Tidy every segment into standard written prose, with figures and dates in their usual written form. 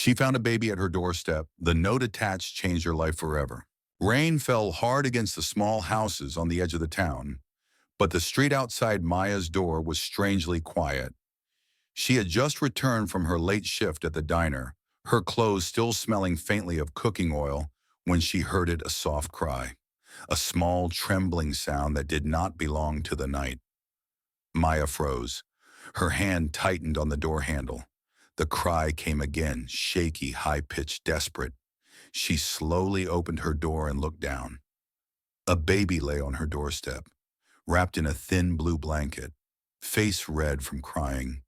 She found a baby at her doorstep. The note attached changed her life forever. Rain fell hard against the small houses on the edge of the town, but the street outside Maya's door was strangely quiet. She had just returned from her late shift at the diner, her clothes still smelling faintly of cooking oil, when she heard a soft cry, a small trembling sound that did not belong to the night. Maya froze. Her hand tightened on the door handle. The cry came again, shaky, high-pitched, desperate. She slowly opened her door and looked down. A baby lay on her doorstep, wrapped in a thin blue blanket, face red from crying,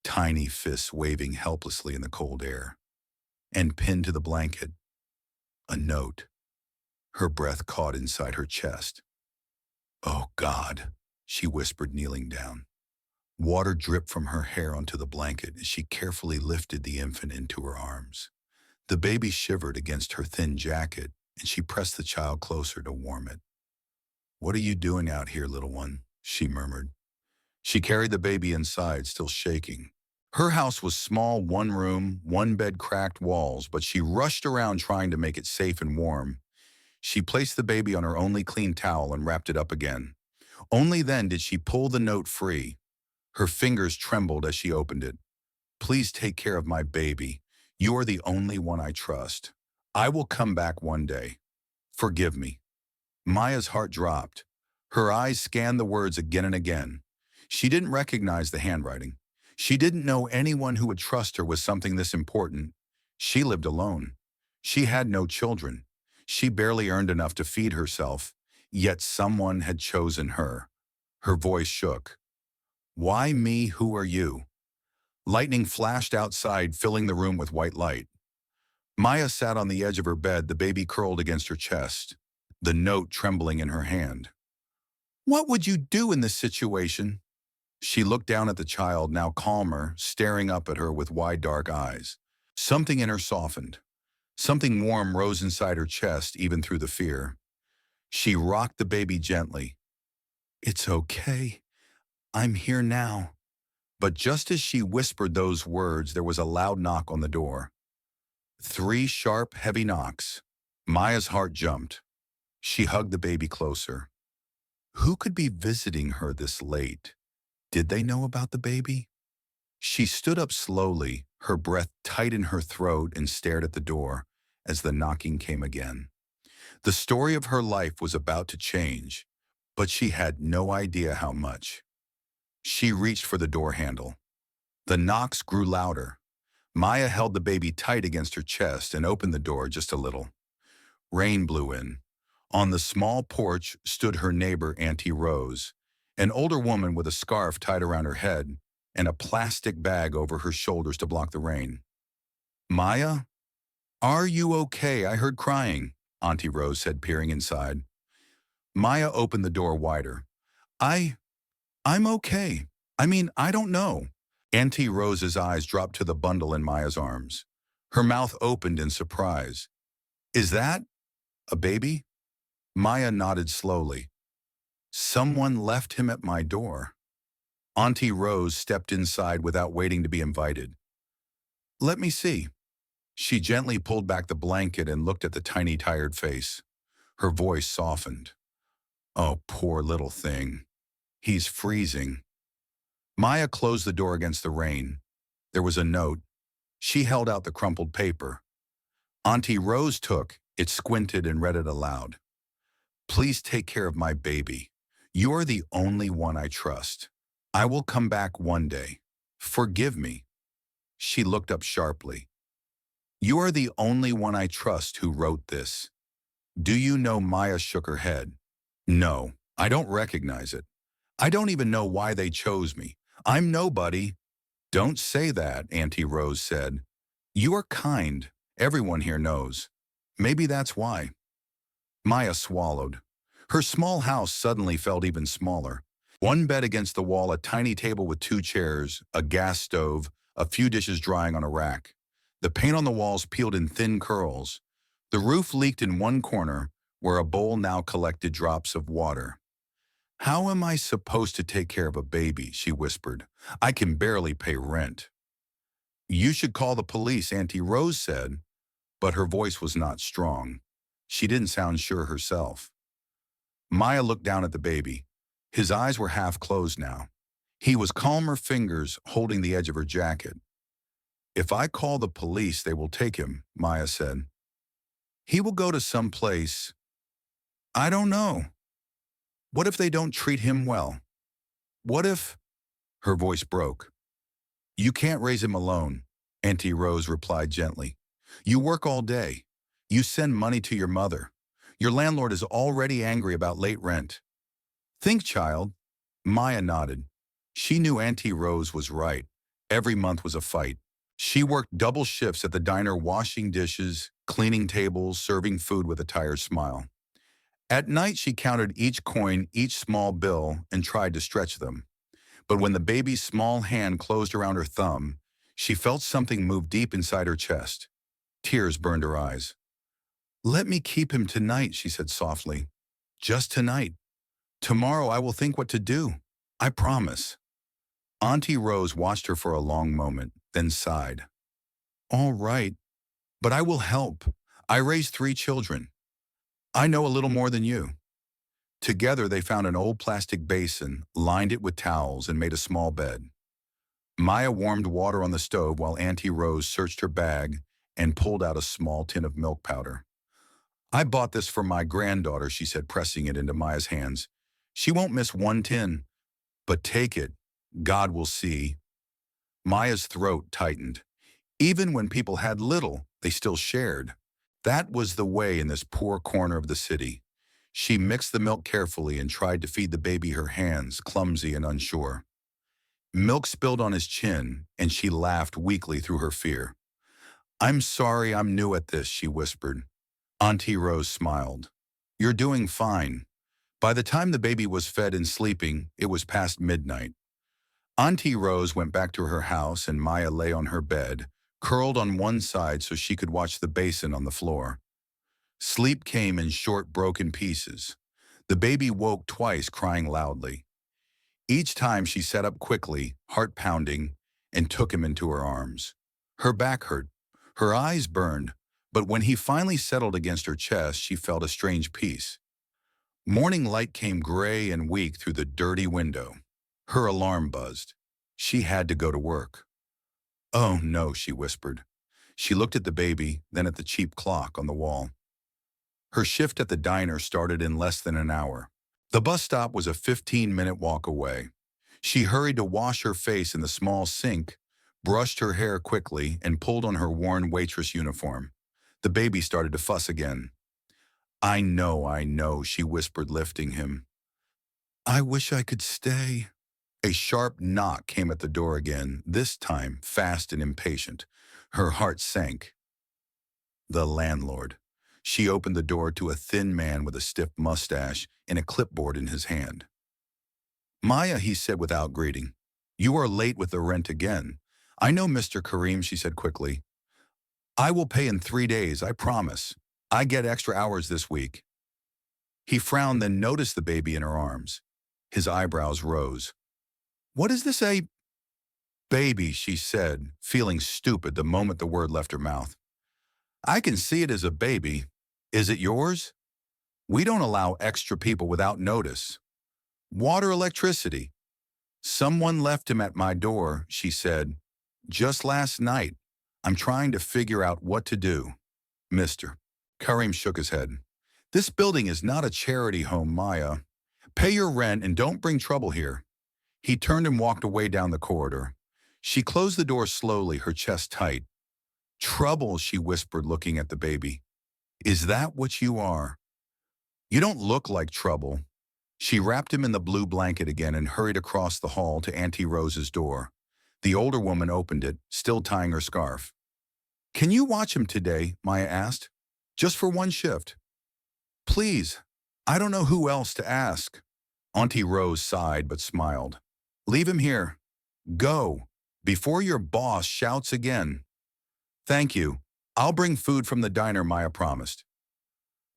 tiny fists waving helplessly in the cold air. And pinned to the blanket, a note. Her breath caught inside her chest. "Oh, God," she whispered, kneeling down. Water dripped from her hair onto the blanket as she carefully lifted the infant into her arms. The baby shivered against her thin jacket, and she pressed the child closer to warm it. "What are you doing out here, little one?" she murmured. She carried the baby inside, still shaking. Her house was small, one room, one bed, cracked walls, but she rushed around trying to make it safe and warm. She placed the baby on her only clean towel and wrapped it up again. Only then did she pull the note free. Her fingers trembled as she opened it. "Please take care of my baby. You are the only one I trust. I will come back one day. Forgive me." Maya's heart dropped. Her eyes scanned the words again and again. She didn't recognize the handwriting. She didn't know anyone who would trust her with something this important. She lived alone. She had no children. She barely earned enough to feed herself, yet someone had chosen her. Her voice shook. "Why me? Who are you?" Lightning flashed outside, filling the room with white light. Maya sat on the edge of her bed, the baby curled against her chest, the note trembling in her hand. "What would you do in this situation?" She looked down at the child, now calmer, staring up at her with wide dark eyes. Something in her softened. Something warm rose inside her chest, even through the fear. She rocked the baby gently. "It's okay. I'm here now." But just as she whispered those words, there was a loud knock on the door. 3 sharp, heavy knocks. Maya's heart jumped. She hugged the baby closer. Who could be visiting her this late? Did they know about the baby? She stood up slowly, her breath tight in her throat, and stared at the door as the knocking came again. The story of her life was about to change, but she had no idea how much. She reached for the door handle. The knocks grew louder. Maya held the baby tight against her chest and opened the door just a little. Rain blew in. On the small porch stood her neighbor, Auntie Rose, an older woman with a scarf tied around her head and a plastic bag over her shoulders to block the rain. "Maya, are you okay? I heard crying," Auntie Rose said, peering inside. Maya opened the door wider. I, I'm okay. I don't know." Auntie Rose's eyes dropped to the bundle in Maya's arms. Her mouth opened in surprise. "Is that a baby?" Maya nodded slowly. "Someone left him at my door." Auntie Rose stepped inside without waiting to be invited. "Let me see." She gently pulled back the blanket and looked at the tiny, tired face. Her voice softened. "Oh, poor little thing. He's freezing." Maya closed the door against the rain. There was a note. She held out the crumpled paper. Auntie Rose took it, squinted, and read it aloud. "Please take care of my baby. You're the only one I trust. I will come back one day. Forgive me." She looked up sharply. "You are the only one I trust who wrote this. Do you know?" Maya shook her head. "No, I don't recognize it. I don't even know why they chose me. I'm nobody." "Don't say that," Auntie Rose said. "You are kind. Everyone here knows. Maybe that's why." Maya swallowed. Her small house suddenly felt even smaller. One bed against the wall, a tiny table with 2 chairs, a gas stove, a few dishes drying on a rack. The paint on the walls peeled in thin curls. The roof leaked in one corner, where a bowl now collected drops of water. "How am I supposed to take care of a baby?" she whispered. "I can barely pay rent." You should call the police, Auntie Rose said, but her voice was not strong. She didn't sound sure herself. Maya looked down at the baby. His eyes were half closed now. He was calmer fingers holding the edge of her jacket. If I call the police, they will take him, Maya said. He will go to some place. I don't know. What if they don't treat him well? What if... Her voice broke. You can't raise him alone, Auntie Rose replied gently. You work all day. You send money to your mother. Your landlord is already angry about late rent. Think, child. Maya nodded. She knew Auntie Rose was right. Every month was a fight. She worked double shifts at the diner, washing dishes, cleaning tables, serving food with a tired smile. At night, she counted each coin, each small bill, and tried to stretch them. But when the baby's small hand closed around her thumb, she felt something move deep inside her chest. Tears burned her eyes. Let me keep him tonight, she said softly. Just tonight. Tomorrow I will think what to do. I promise. Auntie Rose watched her for a long moment, then sighed. All right, but I will help. I raised 3 children. I know a little more than you. Together they found an old plastic basin, lined it with towels, and made a small bed. Maya warmed water on the stove while Auntie Rose searched her bag and pulled out a small tin of milk powder. I bought this for my granddaughter, she said, pressing it into Maya's hands. She won't miss 1 tin, but take it. God will see. Maya's throat tightened. Even when people had little, they still shared. That was the way in this poor corner of the city. She mixed the milk carefully and tried to feed the baby her hands, clumsy and unsure. Milk spilled on his chin, and she laughed weakly through her fear. I'm sorry I'm new at this, she whispered. Auntie Rose smiled. You're doing fine. By the time the baby was fed and sleeping, it was past midnight. Auntie Rose went back to her house and Maya lay on her bed, curled on one side so she could watch the basin on the floor. Sleep came in short, broken pieces. The baby woke twice, crying loudly. Each time she sat up quickly, heart pounding, and took him into her arms. Her back hurt. Her eyes burned, but when he finally settled against her chest, she felt a strange peace. Morning light came gray and weak through the dirty window. Her alarm buzzed. She had to go to work. Oh no, she whispered. She looked at the baby, then at the cheap clock on the wall. Her shift at the diner started in less than an hour. The bus stop was a 15-minute walk away. She hurried to wash her face in the small sink, brushed her hair quickly, and pulled on her worn waitress uniform. The baby started to fuss again. I know, she whispered, lifting him. I wish I could stay. A sharp knock came at the door again, this time fast and impatient. Her heart sank. The landlord. She opened the door to a thin man with a stiff mustache and a clipboard in his hand. Maya, he said without greeting. You are late with the rent again. I know, Mr. Kareem, she said quickly. I will pay in 3 days, I promise. I get extra hours this week. He frowned, then noticed the baby in her arms. His eyebrows rose. What is this, a baby, she said, feeling stupid the moment the word left her mouth. I can see it as a baby. Is it yours? We don't allow extra people without notice. Water, electricity. Someone left him at my door, she said. Just last night. I'm trying to figure out what to do. Mister. Kareem shook his head. This building is not a charity home, Maya. Pay your rent and don't bring trouble here. He turned and walked away down the corridor. She closed the door slowly, her chest tight. Trouble, she whispered, looking at the baby. Is that what you are? You don't look like trouble. She wrapped him in the blue blanket again and hurried across the hall to Auntie Rose's door. The older woman opened it, still tying her scarf. Can you watch him today? Maya asked. Just for 1 shift. Please. I don't know who else to ask. Auntie Rose sighed but smiled. Leave him here. Go, before your boss shouts again. Thank you. I'll bring food from the diner, Maya promised.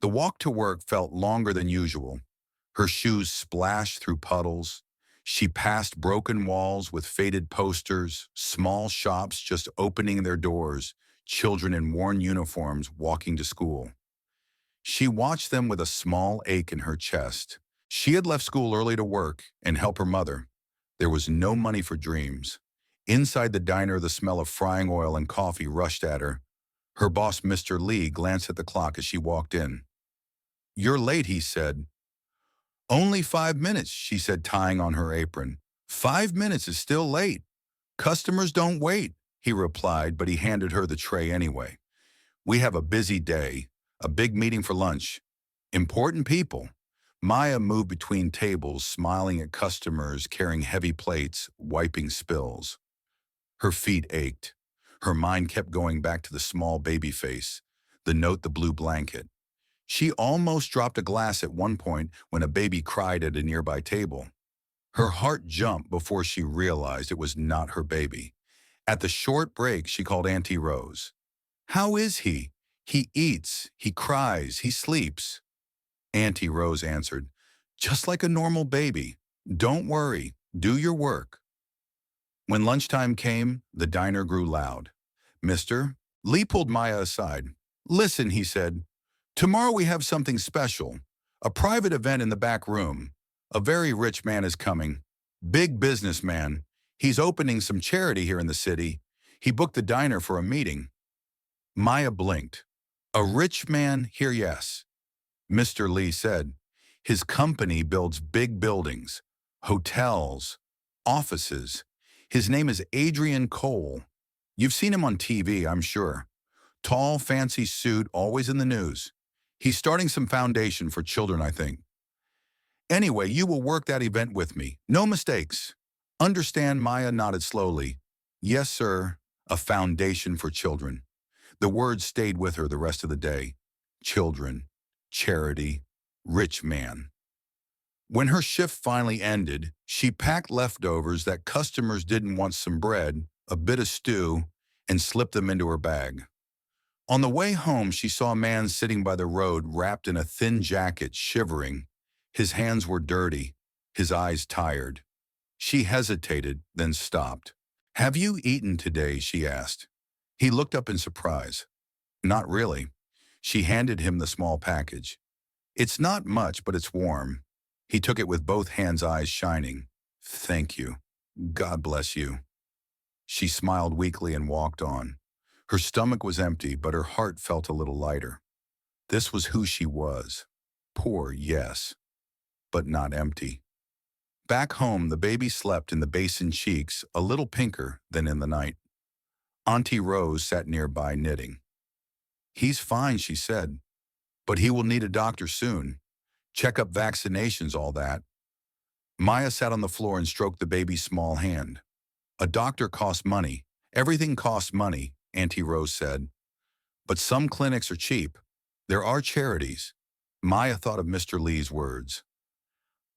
The walk to work felt longer than usual. Her shoes splashed through puddles. She passed broken walls with faded posters, small shops just opening their doors, children in worn uniforms walking to school. She watched them with a small ache in her chest. She had left school early to work and help her mother. There was no money for dreams. Inside the diner, the smell of frying oil and coffee rushed at her. Her boss, Mr. Lee, glanced at the clock as she walked in. "You're late," he said. "Only 5 minutes," she said, tying on her apron. "5 minutes is still late. Customers don't wait," he replied, but he handed her the tray anyway. "We have a busy day, a big meeting for lunch. Important people." Maya moved between tables, smiling at customers, carrying heavy plates, wiping spills. Her feet ached. Her mind kept going back to the small baby face, the note, the blue blanket. She almost dropped a glass at one point when a baby cried at a nearby table. Her heart jumped before she realized it was not her baby. At the short break, she called Auntie Rose. "How is he?" "He eats, he cries, he sleeps." Auntie Rose answered, "Just like a normal baby. Don't worry, do your work." When lunchtime came, the diner grew loud. Lee pulled Maya aside. "Listen," he said, "tomorrow we have something special, a private event in the back room. A very rich man is coming, big businessman. He's opening some charity here in the city. He booked the diner for a meeting." Maya blinked. "A rich man here, yes," Mr. Lee said. "His company builds big buildings, hotels, offices. His name is Adrian Cole. You've seen him on TV, I'm sure. Tall, fancy suit, always in the news. He's starting some foundation for children, I think. Anyway, you will work that event with me. No mistakes." "Understand," Maya nodded slowly. "Yes, sir. A foundation for children." The words stayed with her the rest of the day. Children, charity, rich man. When her shift finally ended, she packed leftovers that customers didn't want, some bread, a bit of stew, and slipped them into her bag. On the way home, she saw a man sitting by the road wrapped in a thin jacket, shivering. His hands were dirty, his eyes tired. She hesitated, then stopped. "Have you eaten today?" she asked. He looked up in surprise. "Not really." She handed him the small package. "It's not much, but it's warm." He took it with both hands, eyes shining. "Thank you. God bless you." She smiled weakly and walked on. Her stomach was empty, but her heart felt a little lighter. This was who she was. Poor, yes, but not empty. Back home, the baby slept in the basin cheeks, a little pinker than in the night. Auntie Rose sat nearby knitting. "He's fine," she said, "but he will need a doctor soon. Checkup, vaccinations, all that." Maya sat on the floor and stroked the baby's small hand. "A doctor costs money. Everything costs money," Auntie Rose said. "But some clinics are cheap. There are charities." Maya thought of Mr. Lee's words.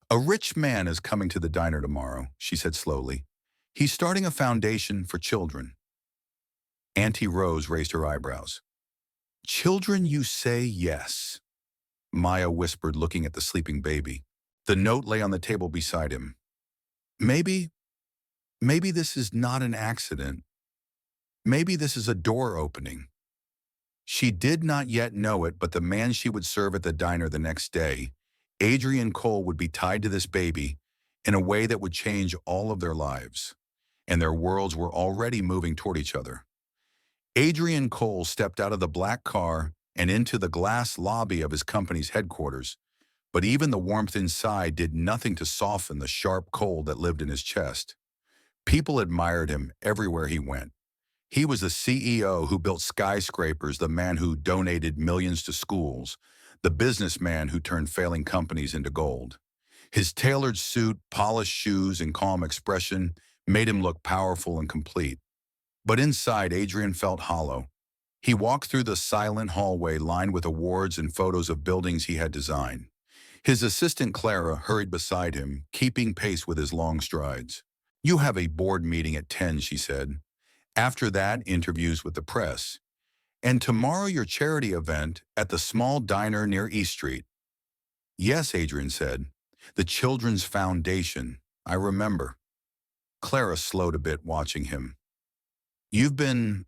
"A rich man is coming to the diner tomorrow," she said slowly. "He's starting a foundation for children." Auntie Rose raised her eyebrows. "Children, you say?" "Yes," Maya whispered, looking at the sleeping baby. The note lay on the table beside him. Maybe this is not an accident. Maybe this is a door opening." She did not yet know it, but the man she would serve at the diner the next day, Adrian Cole, would be tied to this baby in a way that would change all of their lives. And their worlds were already moving toward each other. Adrian Cole stepped out of the black car and into the glass lobby of his company's headquarters, but even the warmth inside did nothing to soften the sharp cold that lived in his chest. People admired him everywhere he went. He was the CEO who built skyscrapers, the man who donated millions to schools, the businessman who turned failing companies into gold. His tailored suit, polished shoes, and calm expression made him look powerful and complete. But inside, Adrian felt hollow. He walked through the silent hallway lined with awards and photos of buildings he had designed. His assistant Clara hurried beside him, keeping pace with his long strides. "You have a board meeting at 10, she said. "After that, interviews with the press. And tomorrow your charity event at the small diner near East Street." "Yes," Adrian said. "The Children's Foundation. I remember. Clara slowed a bit, watching him. You've been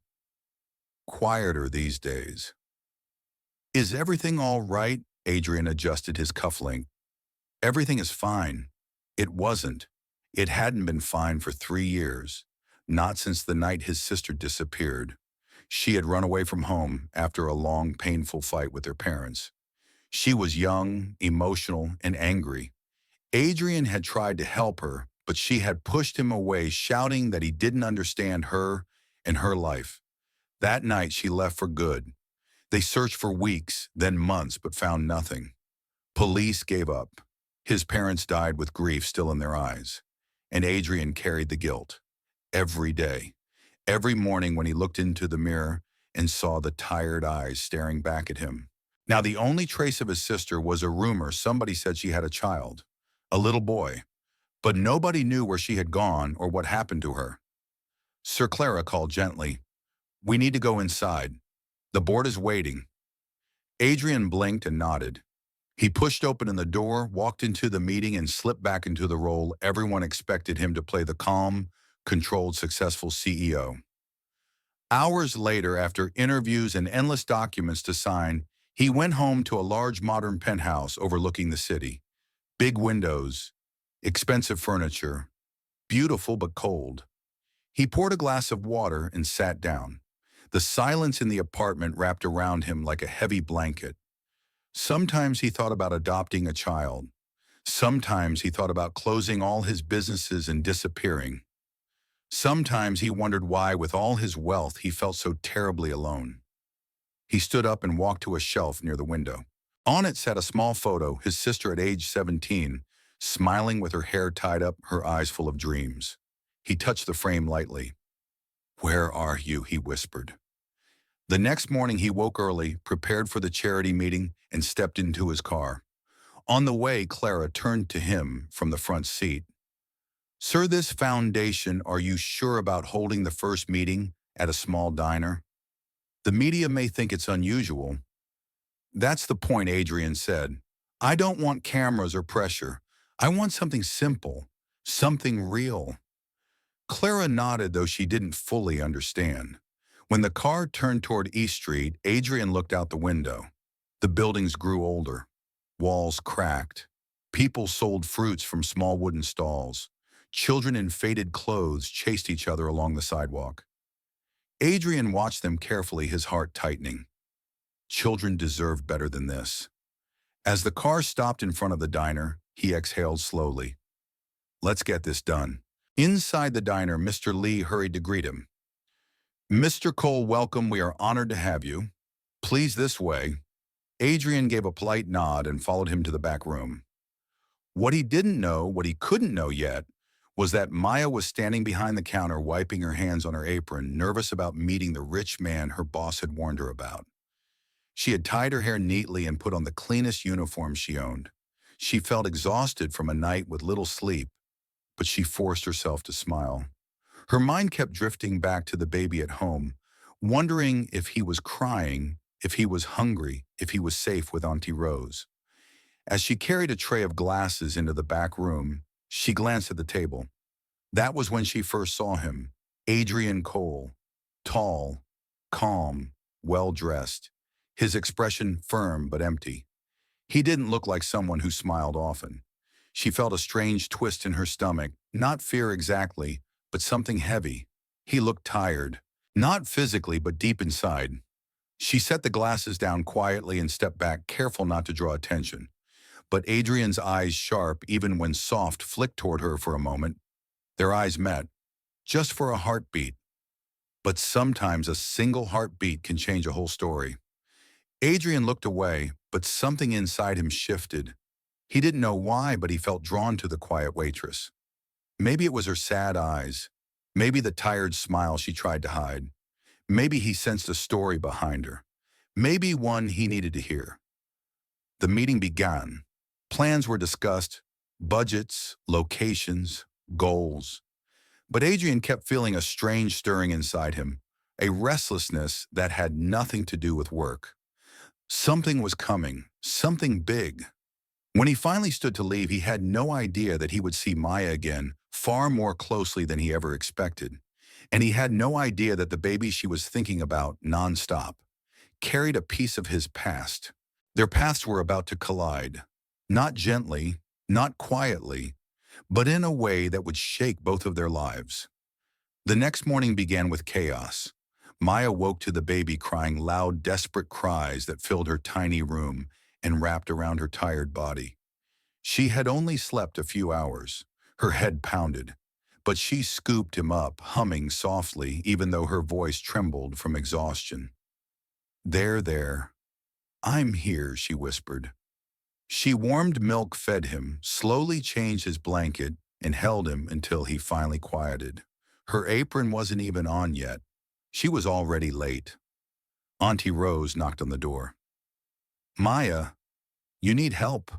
quieter these days. Is everything all right? Adrian adjusted his cufflink. Everything is fine. It wasn't. It hadn't been fine for 3 years. Not since the night his sister disappeared. She had run away from home after a long, painful fight with her parents. She was young, emotional, and angry. Adrian had tried to help her, but she had pushed him away, shouting that he didn't understand her and her life. That night, she left for good. They searched for weeks, then months, but found nothing. Police gave up. His parents died with grief still in their eyes. And Adrian carried the guilt. Every day. Every morning when he looked into the mirror and saw the tired eyes staring back at him. Now, the only trace of his sister was a rumor somebody said she had a child, a little boy, but nobody knew where she had gone or what happened to her. Sir Clara called gently. We need to go inside. The board is waiting. Adrian blinked and nodded. He pushed open the door, walked into the meeting, and slipped back into the role everyone expected him to play, the calm, controlled, successful CEO. Hours later, after interviews and endless documents to sign, he went home to a large modern penthouse overlooking the city. Big windows, expensive furniture, beautiful but cold. He poured a glass of water and sat down. The silence in the apartment wrapped around him like a heavy blanket. Sometimes he thought about adopting a child. Sometimes he thought about closing all his businesses and disappearing. Sometimes he wondered why, with all his wealth, he felt so terribly alone. He stood up and walked to a shelf near the window. On it sat a small photo, his sister at age 17, smiling with her hair tied up, her eyes full of dreams. He touched the frame lightly. Where are you? He whispered. The next morning he woke early, prepared for the charity meeting, and stepped into his car. On the way, Clara turned to him from the front seat. Sir, this foundation, are you sure about holding the first meeting at a small diner? The media may think it's unusual. That's the point, Adrian said. I don't want cameras or pressure. I want something simple, something real. Clara nodded, though she didn't fully understand. When the car turned toward East Street, Adrian looked out the window. The buildings grew older. Walls cracked. People sold fruits from small wooden stalls. Children in faded clothes chased each other along the sidewalk. Adrian watched them carefully, his heart tightening. Children deserve better than this. As the car stopped in front of the diner, he exhaled slowly. Let's get this done. Inside the diner, Mr. Lee hurried to greet him. Mr. Cole, welcome. We are honored to have you. Please, this way. Adrian gave a polite nod and followed him to the back room. What he didn't know, what he couldn't know yet, was that Maya was standing behind the counter, wiping her hands on her apron, nervous about meeting the rich man her boss had warned her about. She had tied her hair neatly and put on the cleanest uniform she owned. She felt exhausted from a night with little sleep, but she forced herself to smile. Her mind kept drifting back to the baby at home, wondering if he was crying, if he was hungry, if he was safe with Auntie Rose. As she carried a tray of glasses into the back room, she glanced at the table. That was when she first saw him, Adrian Cole, tall, calm, well-dressed, his expression firm but empty. He didn't look like someone who smiled often. She felt a strange twist in her stomach, not fear exactly, but something heavy. He looked tired, not physically but deep inside. She set the glasses down quietly and stepped back, careful not to draw attention. But Adrian's eyes, sharp even when soft, flicked toward her for a moment. Their eyes met, just for a heartbeat. But sometimes a single heartbeat can change a whole story. Adrian looked away, but something inside him shifted. He didn't know why, but he felt drawn to the quiet waitress. Maybe it was her sad eyes. Maybe the tired smile she tried to hide. Maybe he sensed a story behind her. Maybe one he needed to hear. The meeting began. Plans were discussed, budgets, locations, goals. But Adrian kept feeling a strange stirring inside him, a restlessness that had nothing to do with work. Something was coming, something big. When he finally stood to leave, he had no idea that he would see Maya again, far more closely than he ever expected. And he had no idea that the baby she was thinking about nonstop carried a piece of his past. Their paths were about to collide. Not gently, not quietly, but in a way that would shake both of their lives. The next morning began with chaos. Maya woke to the baby crying loud, desperate cries that filled her tiny room and wrapped around her tired body. She had only slept a few hours. Her head pounded, but she scooped him up, humming softly, even though her voice trembled from exhaustion. There, there. I'm here, she whispered. She warmed milk, fed him, slowly changed his blanket, and held him until he finally quieted. Her apron wasn't even on yet. She was already late. Auntie Rose knocked on the door. Maya, you need help.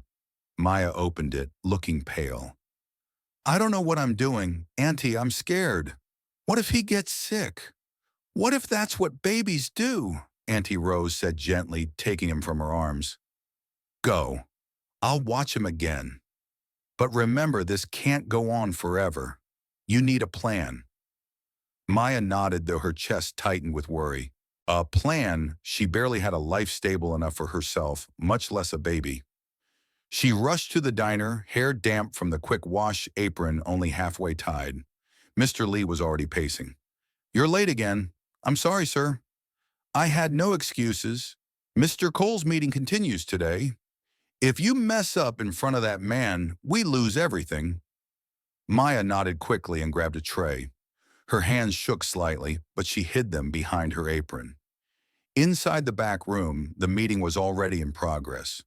Maya opened it, looking pale. I don't know what I'm doing. Auntie, I'm scared. What if he gets sick? What if that's what babies do? Auntie Rose said gently, taking him from her arms. Go. I'll watch him again. But remember, this can't go on forever. You need a plan. Maya nodded, though her chest tightened with worry. A plan? She barely had a life stable enough for herself, much less a baby. She rushed to the diner, hair damp from the quick wash, apron only halfway tied. Mr. Lee was already pacing. You're late again. I'm sorry, sir. I had no excuses. Mr. Cole's meeting continues today. If you mess up in front of that man, we lose everything. Maya nodded quickly and grabbed a tray. Her hands shook slightly, but she hid them behind her apron. Inside the back room, the meeting was already in progress.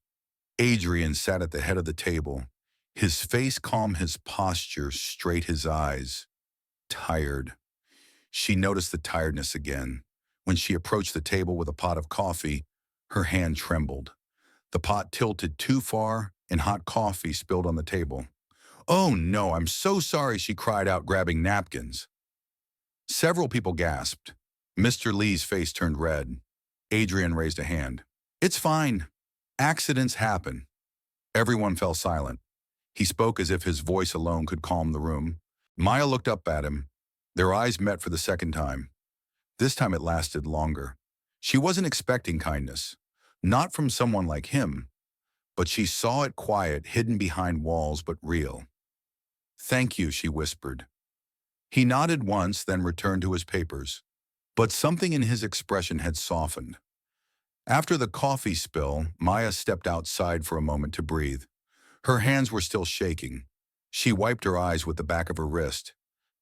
Adrian sat at the head of the table, his face calm, his posture straight, his eyes tired. She noticed the tiredness again. When she approached the table with a pot of coffee, her hand trembled. The pot tilted too far, and hot coffee spilled on the table. Oh no, I'm so sorry, she cried out, grabbing napkins. Several people gasped. Mr. Lee's face turned red. Adrian raised a hand. It's fine. Accidents happen. Everyone fell silent. He spoke as if his voice alone could calm the room. Maya looked up at him. Their eyes met for the second time. This time it lasted longer. She wasn't expecting kindness. Not from someone like him. But she saw it, quiet, hidden behind walls, but real. Thank you, she whispered. He nodded once, then returned to his papers. But something in his expression had softened. After the coffee spill, Maya stepped outside for a moment to breathe. Her hands were still shaking. She wiped her eyes with the back of her wrist.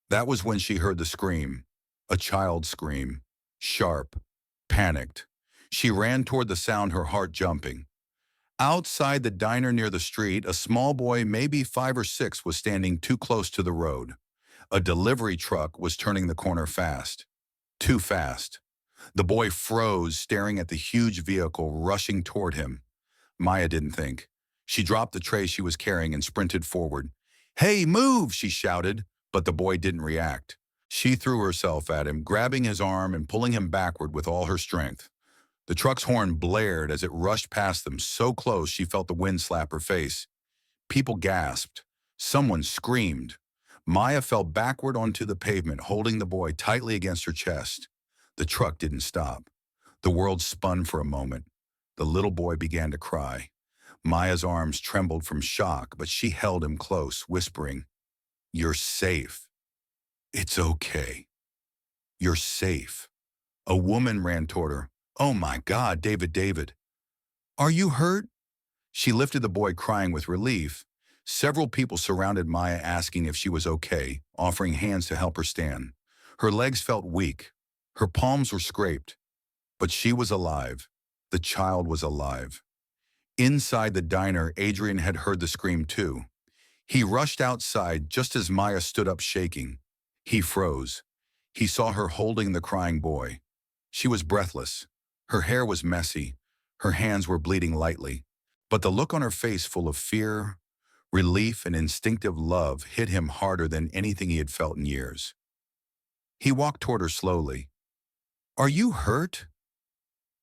That was when she heard the scream. A child's scream. Sharp. Panicked. She ran toward the sound, her heart jumping. Outside the diner near the street, a small boy, maybe 5 or 6, was standing too close to the road. A delivery truck was turning the corner fast. Too fast. The boy froze, staring at the huge vehicle rushing toward him. Maya didn't think. She dropped the tray she was carrying and sprinted forward. Hey, move, she shouted, but the boy didn't react. She threw herself at him, grabbing his arm and pulling him backward with all her strength. The truck's horn blared as it rushed past them, so close she felt the wind slap her face. People gasped. Someone screamed. Maya fell backward onto the pavement, holding the boy tightly against her chest. The truck didn't stop. The world spun for a moment. The little boy began to cry. Maya's arms trembled from shock, but she held him close, whispering, You're safe. It's okay. You're safe. A woman ran toward her. Oh my God, David. Are you hurt? She lifted the boy, crying with relief. Several people surrounded Maya, asking if she was okay, offering hands to help her stand. Her legs felt weak. Her palms were scraped. But she was alive. The child was alive. Inside the diner, Adrian had heard the scream too. He rushed outside just as Maya stood up shaking. He froze. He saw her holding the crying boy. She was breathless. Her hair was messy. Her hands were bleeding lightly. But the look on her face, full of fear, relief, and instinctive love, hit him harder than anything he had felt in years. He walked toward her slowly. Are you hurt?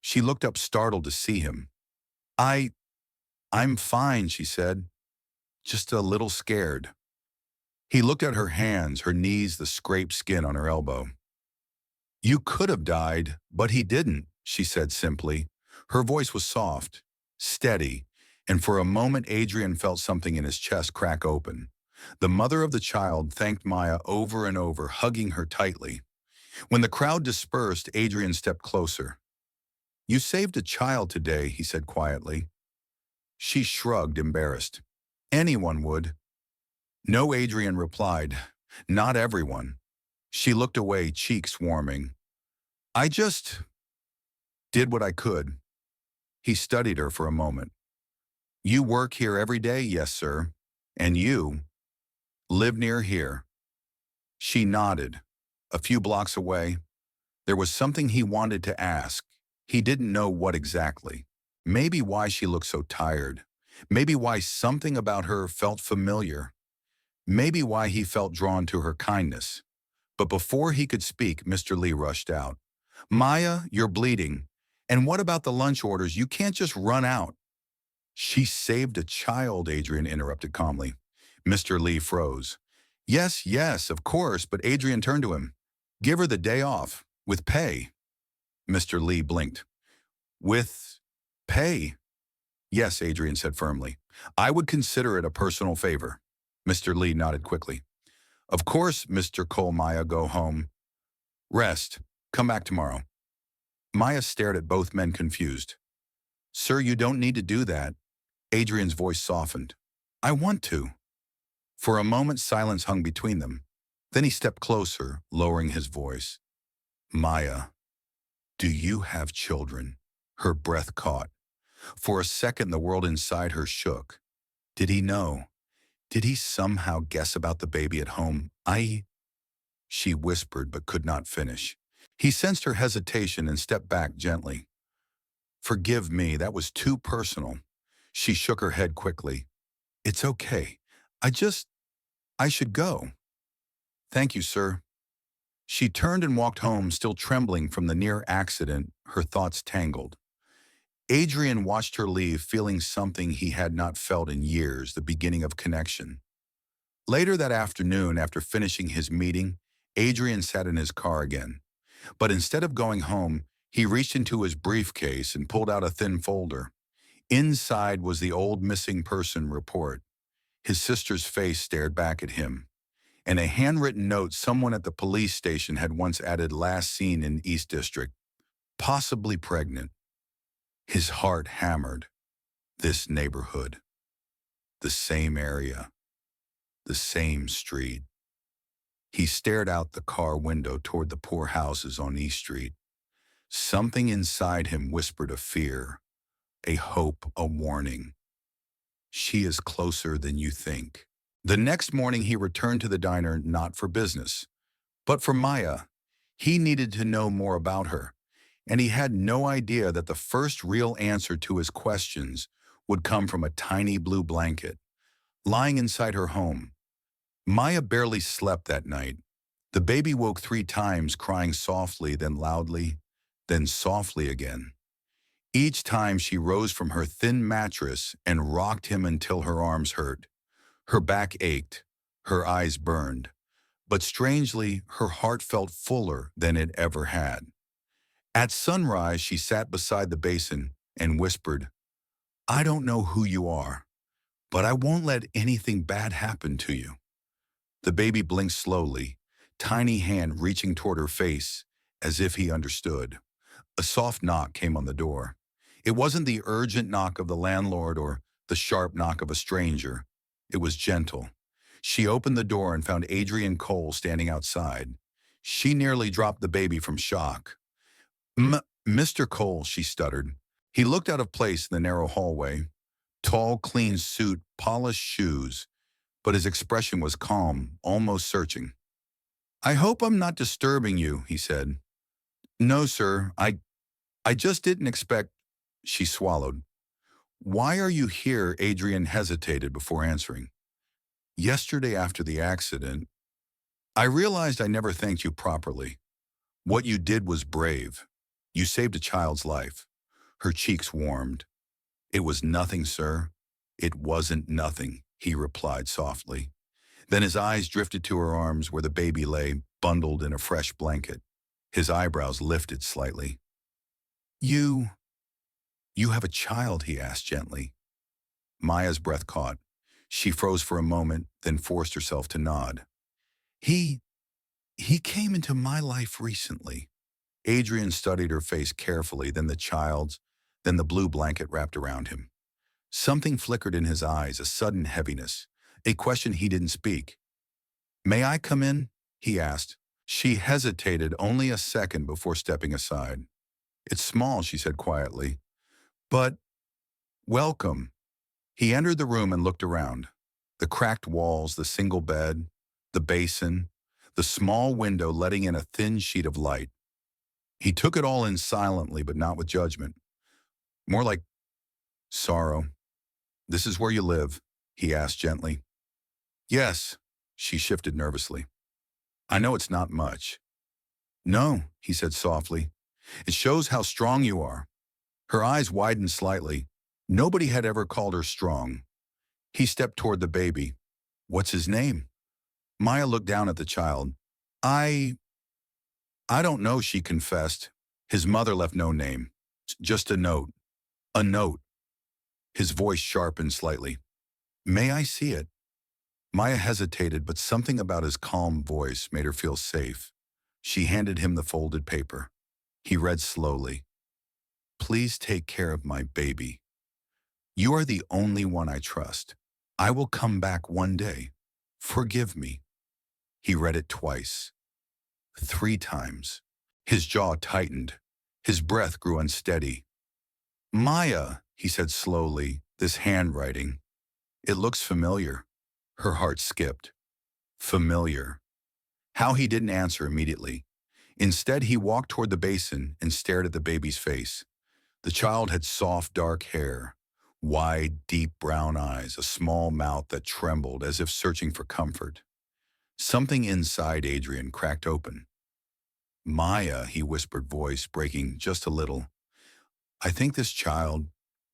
She looked up, startled to see him. I'm I'm fine, she said, just a little scared. He looked at her hands, her knees, the scraped skin on her elbow. You could have died, but he didn't, she said simply. Her voice was soft, steady, and for a moment Adrian felt something in his chest crack open. The mother of the child thanked Maya over and over, hugging her tightly. When the crowd dispersed, Adrian stepped closer. You saved a child today, he said quietly. She shrugged, embarrassed. Anyone would. No, Adrian replied. Not everyone. She looked away, cheeks warming. I just did what I could. He studied her for a moment. You work here every day? Yes, sir. And you live near here? She nodded. A few blocks away. There was something he wanted to ask. He didn't know what exactly. Maybe why she looked so tired. Maybe why something about her felt familiar. Maybe why he felt drawn to her kindness. But before he could speak, Mr. Lee rushed out. Maya, you're bleeding. And what about the lunch orders? You can't just run out. She saved a child, Adrian interrupted calmly. Mr. Lee froze. Yes, yes, of course, but Adrian turned to him. Give her the day off, with pay. Mr. Lee blinked. With pay? Yes, Adrian said firmly. I would consider it a personal favor. Mr. Lee nodded quickly. Of course, Mr. Cole. Maya, go home. Rest. Come back tomorrow. Maya stared at both men confused. Sir, you don't need to do that. Adrian's voice softened. I want to. For a moment, silence hung between them. Then he stepped closer, lowering his voice. Maya, do you have children? Her breath caught. For a second, the world inside her shook. Did he know? Did he somehow guess about the baby at home? She whispered but could not finish. He sensed her hesitation and stepped back gently. Forgive me, that was too personal. She shook her head quickly. It's okay. I should go. Thank you, sir. She turned and walked home, still trembling from the near accident, her thoughts tangled. Adrian watched her leave, feeling something he had not felt in years, the beginning of connection. Later that afternoon, after finishing his meeting, Adrian sat in his car again. But instead of going home, he reached into his briefcase and pulled out a thin folder. Inside was the old missing person report. His sister's face stared back at him, and a handwritten note someone at the police station had once added last seen in East District, possibly pregnant. His heart hammered. This neighborhood. The same area. The same street. He stared out the car window toward the poor houses on East Street. Something inside him whispered a fear, a hope, a warning. She is closer than you think. The next morning he returned to the diner not for business, but for Maya. He needed to know more about her, and he had no idea that the first real answer to his questions would come from a tiny blue blanket, lying inside her home. Maya barely slept that night. The baby woke 3 times, crying softly, then loudly, then softly again. Each time she rose from her thin mattress and rocked him until her arms hurt. Her back ached, her eyes burned, but strangely, her heart felt fuller than it ever had. At sunrise, she sat beside the basin and whispered, I don't know who you are, but I won't let anything bad happen to you. The baby blinked slowly, tiny hand reaching toward her face, as if he understood. A soft knock came on the door. It wasn't the urgent knock of the landlord or the sharp knock of a stranger. It was gentle. She opened the door and found Adrian Cole standing outside. She nearly dropped the baby from shock. Mr. Cole, she stuttered. He looked out of place in the narrow hallway. Tall, clean suit, polished shoes, but his expression was calm, almost searching. I hope I'm not disturbing you, he said. No, sir, I just didn't expect, she swallowed. Why are you here? Adrian hesitated before answering. Yesterday after the accident, I realized I never thanked you properly. What you did was brave. You saved a child's life. Her cheeks warmed. It was nothing, sir. It wasn't nothing, he replied softly. Then his eyes drifted to her arms where the baby lay, bundled in a fresh blanket. His eyebrows lifted slightly. You, you have a child, he asked gently. Maya's breath caught. She froze for a moment, then forced herself to nod. He, he came into my life recently. Adrian studied her face carefully, then the child's, then the blue blanket wrapped around him. Something flickered in his eyes, a sudden heaviness, a question he didn't speak. May I come in? He asked. She hesitated only a second before stepping aside. It's small, she said quietly. But, welcome. He entered the room and looked around. The cracked walls, the single bed, the basin, the small window letting in a thin sheet of light. He took it all in silently, but not with judgment. More like sorrow. This is where you live? He asked gently. Yes, she shifted nervously. I know it's not much. No, he said softly. It shows how strong you are. Her eyes widened slightly. Nobody had ever called her strong. He stepped toward the baby. What's his name? Maya looked down at the child. I don't know, she confessed. His mother left no name. Just a note. A note. His voice sharpened slightly. May I see it? Maya hesitated, but something about his calm voice made her feel safe. She handed him the folded paper. He read slowly. Please take care of my baby. You are the only one I trust. I will come back one day. Forgive me. He read it twice. 3 times. His jaw tightened. His breath grew unsteady. Maya, he said slowly, this handwriting. It looks familiar. Her heart skipped. Familiar. How he didn't answer immediately. Instead, he walked toward the basin and stared at the baby's face. The child had soft, dark hair, wide, deep brown eyes, a small mouth that trembled as if searching for comfort. Something inside Adrian cracked open. Maya, he whispered, voice breaking just a little. I think this child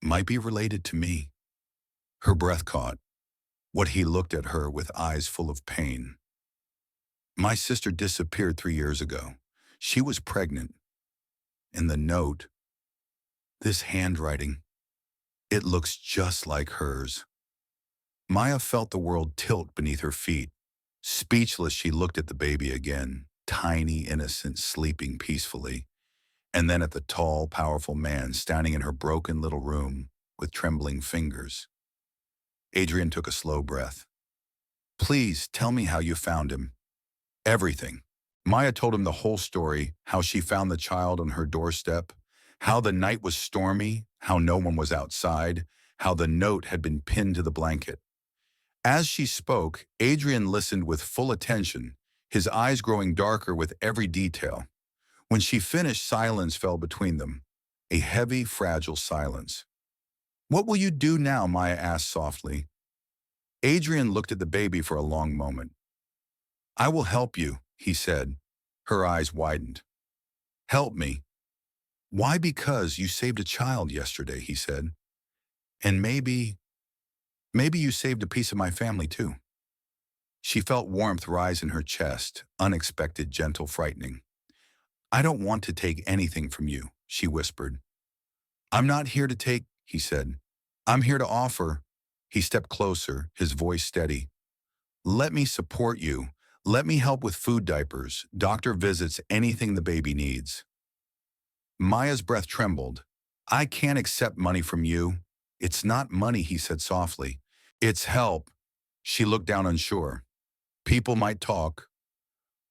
might be related to me. Her breath caught. What he looked at her with eyes full of pain. My sister disappeared 3 years ago. She was pregnant. And the note, this handwriting, it looks just like hers. Maya felt the world tilt beneath her feet. Speechless, she looked at the baby again, tiny, innocent, sleeping peacefully, and then at the tall, powerful man standing in her broken little room with trembling fingers. Adrian took a slow breath. Please tell me how you found him. Everything. Maya told him the whole story, how she found the child on her doorstep, how the night was stormy, how no one was outside, how the note had been pinned to the blanket. As she spoke, Adrian listened with full attention, his eyes growing darker with every detail. When she finished, silence fell between them, a heavy, fragile silence. What will you do now? Maya asked softly. Adrian looked at the baby for a long moment. I will help you, he said. Her eyes widened. Help me. Why? Because you saved a child yesterday, he said. And maybe you saved a piece of my family too. She felt warmth rise in her chest, unexpected, gentle, frightening. I don't want to take anything from you, she whispered. I'm not here to take, he said. I'm here to offer. He stepped closer, his voice steady. Let me support you. Let me help with food, diapers, doctor visits, anything the baby needs. Maya's breath trembled. I can't accept money from you. It's not money, he said softly. It's help. She looked down unsure. People might talk.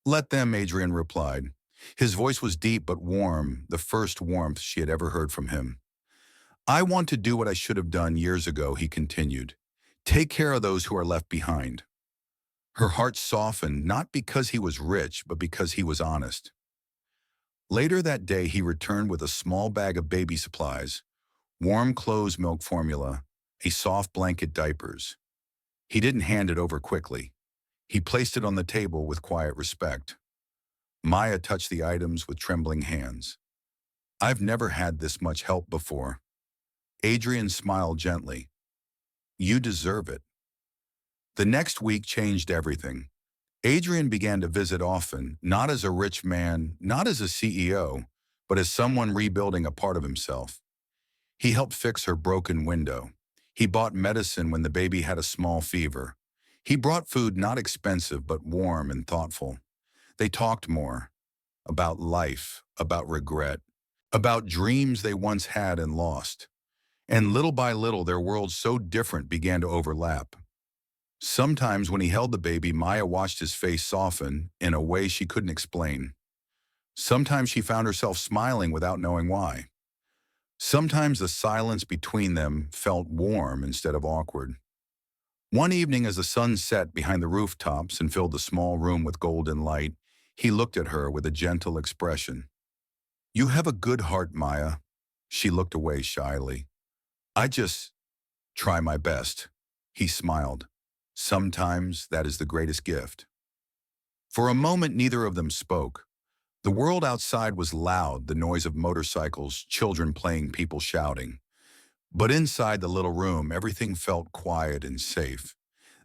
Let them, Adrian replied. His voice was deep but warm, the first warmth she had ever heard from him. I want to do what I should have done years ago, he continued. Take care of those who are left behind. Her heart softened, not because he was rich, but because he was honest. Later that day, he returned with a small bag of baby supplies, warm clothes, milk formula, a soft blanket, diapers. He didn't hand it over quickly. He placed it on the table with quiet respect. Maya touched the items with trembling hands. I've never had this much help before. Adrian smiled gently. You deserve it. The next week changed everything. Adrian began to visit often, not as a rich man, not as a CEO, but as someone rebuilding a part of himself. He helped fix her broken window. He bought medicine when the baby had a small fever. He brought food not expensive but warm and thoughtful. They talked more about life, about regret, about dreams they once had and lost. And little by little, their worlds so different began to overlap. Sometimes when he held the baby, Maya watched his face soften in a way she couldn't explain. Sometimes she found herself smiling without knowing why. Sometimes the silence between them felt warm instead of awkward. One evening as the sun set behind the rooftops and filled the small room with golden light, he looked at her with a gentle expression. "You have a good heart, Maya." She looked away shyly. "I just try my best." He smiled. "Sometimes that is the greatest gift." For a moment, neither of them spoke. The world outside was loud, the noise of motorcycles, children playing, people shouting. But inside the little room, everything felt quiet and safe.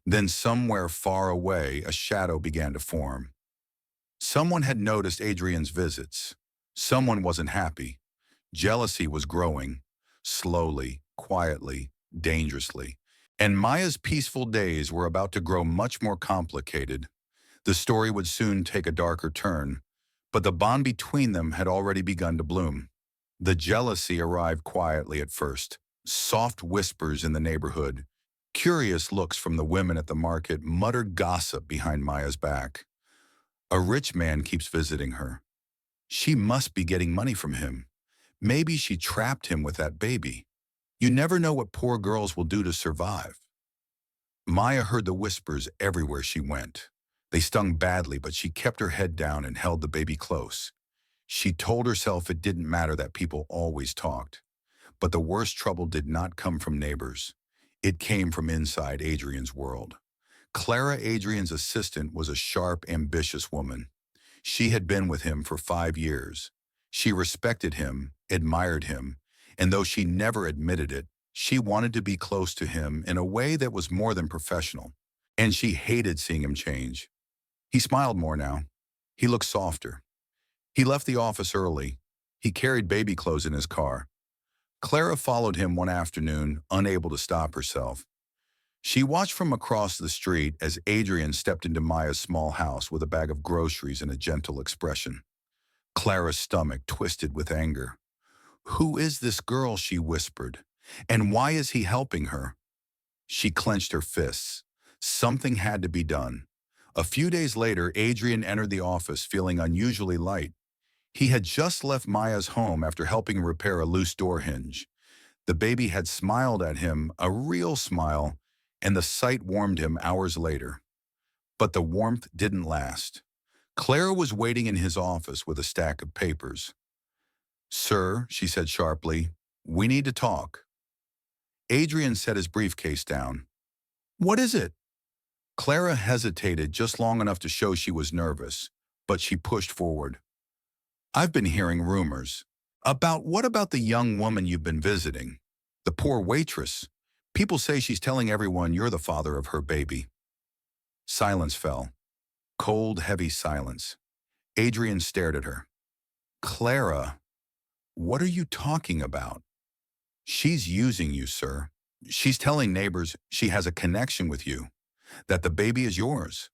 Then somewhere far away, a shadow began to form. Someone had noticed Adrian's visits. Someone wasn't happy. Jealousy was growing, slowly, quietly, dangerously. And Maya's peaceful days were about to grow much more complicated. The story would soon take a darker turn, but the bond between them had already begun to bloom. The jealousy arrived quietly at first. Soft whispers in the neighborhood, curious looks from the women at the market, muttered gossip behind Maya's back. A rich man keeps visiting her. She must be getting money from him. Maybe she trapped him with that baby. You never know what poor girls will do to survive. Maya heard the whispers everywhere she went. They stung badly, but she kept her head down and held the baby close. She told herself it didn't matter that people always talked. But the worst trouble did not come from neighbors. It came from inside Adrian's world. Clara, Adrian's assistant, was a sharp, ambitious woman. She had been with him for 5 years. She respected him, admired him, and though she never admitted it, she wanted to be close to him in a way that was more than professional. And she hated seeing him change. He smiled more now. He looked softer. He left the office early. He carried baby clothes in his car. Clara followed him one afternoon, unable to stop herself. She watched from across the street as Adrian stepped into Maya's small house with a bag of groceries and a gentle expression. Clara's stomach twisted with anger. "Who is this girl?" she whispered. "And why is he helping her?" She clenched her fists. Something had to be done. A few days later, Adrian entered the office feeling unusually light. He had just left Maya's home after helping repair a loose door hinge. The baby had smiled at him, a real smile, and the sight warmed him hours later. But the warmth didn't last. Clara was waiting in his office with a stack of papers. "Sir," she said sharply, "we need to talk." Adrian set his briefcase down. "What is it?" Clara hesitated just long enough to show she was nervous, but she pushed forward. "I've been hearing rumors. What about the young woman you've been visiting? The poor waitress. People say she's telling everyone you're the father of her baby." Silence fell. Cold, heavy silence. Adrian stared at her. "Clara, what are you talking about?" "She's using you, sir. She's telling neighbors she has a connection with you, that the baby is yours,